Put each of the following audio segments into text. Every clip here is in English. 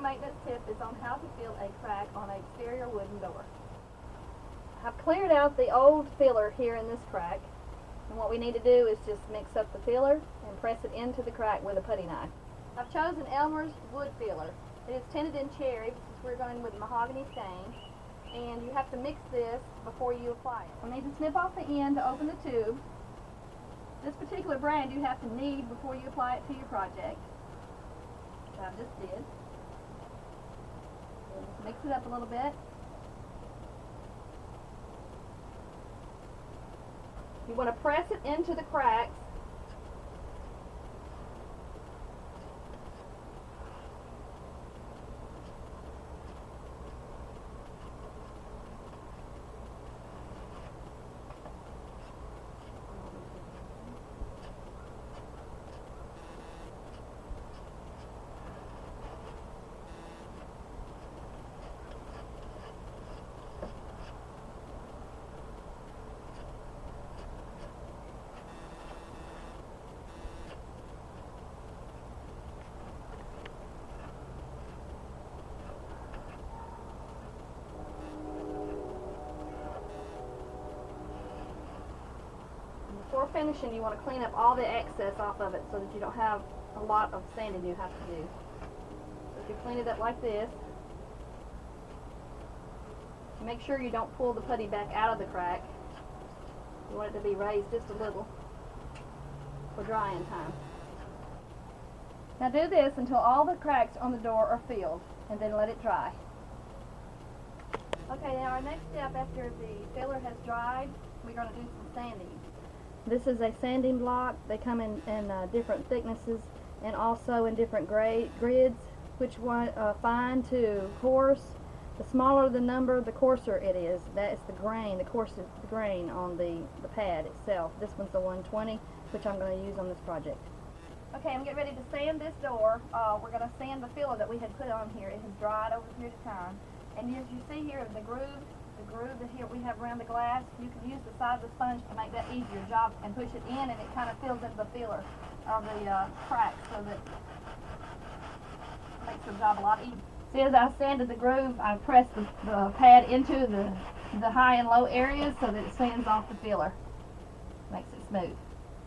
maintenance tip is on how to fill a crack on an exterior wooden door. I've cleared out the old filler here in this crack, and what we need to do is just mix up the filler and press it into the crack with a putty knife. I've chosen Elmer's wood filler. It is tinted in cherry because we're going with mahogany stain, and you have to mix this before you apply it. You'll need to snip off the end to open the tube. This particular brand you have to knead before you apply it to your project. I just did. Just mix it up a little bit. You want to press it into the cracks. Before finishing, you want to clean up all the excess off of it so that you don't have a lot of sanding you have to do. So if you clean it up like this, make sure you don't pull the putty back out of the crack. You want it to be raised just a little for drying time. Now do this until all the cracks on the door are filled, and then let it dry. Okay, now our next step after the filler has dried, we're going to do some sanding. This is a sanding block. They come in different thicknesses and also in different grids, which one fine to coarse. The smaller the number, the coarser it is. That is the grain, the coarsest grain on the pad itself. This one's the 120, which I'm going to use on this project. Okay, I'm getting ready to sand this door. We're going to sand the filler that we had put on here. It has dried over a period of time. And as you see here, the groove that here we have around the glass, you can use the side of the sponge to make that easier job and push it in, and it kind of fills into the filler of the crack, so that it makes the job a lot easier. See, as I sanded the groove, I pressed the pad into the high and low areas so that it sands off the filler. Makes it smooth.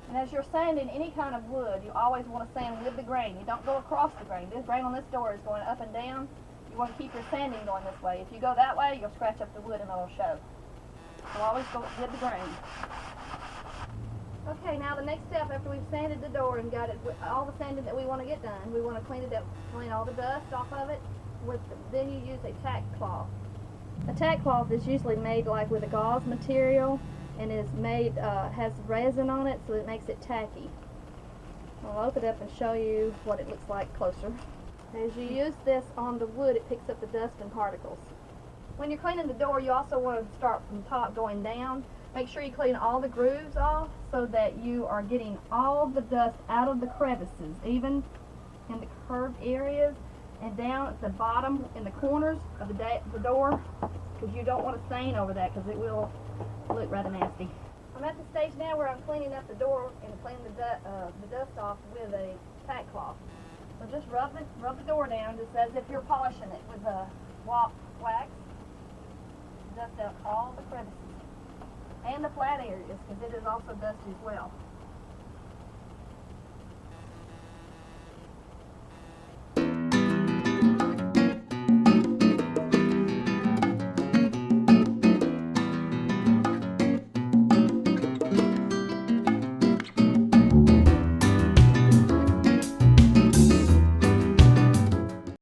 And as you're sanding any kind of wood, you always want to sand with the grain. You don't go across the grain. This grain on this door is going up and down. You want to keep your sanding going this way. If you go that way, you'll scratch up the wood and it'll show. So always go with the grain. Okay, now the next step after we've sanded the door and got it with all the sanding that we want to get done, we want to clean it up, clean all the dust off of it. Then you use a tack cloth. A tack cloth is usually made like with a gauze material, and is made has resin on it, so it makes it tacky. I'll open it up and show you what it looks like closer. As you use this on the wood, it picks up the dust and particles. When you're cleaning the door, you also want to start from the top going down. Make sure you clean all the grooves off so that you are getting all the dust out of the crevices, even in the curved areas, and down at the bottom in the corners of the door, because you don't want to stain over that because it will look rather nasty. I'm at the stage now where I'm cleaning up the door and cleaning the dust off with a tack cloth. So just rub the door down just as if you're polishing it with wax. Dust out all the crevices and the flat areas, because it is also dusty as well.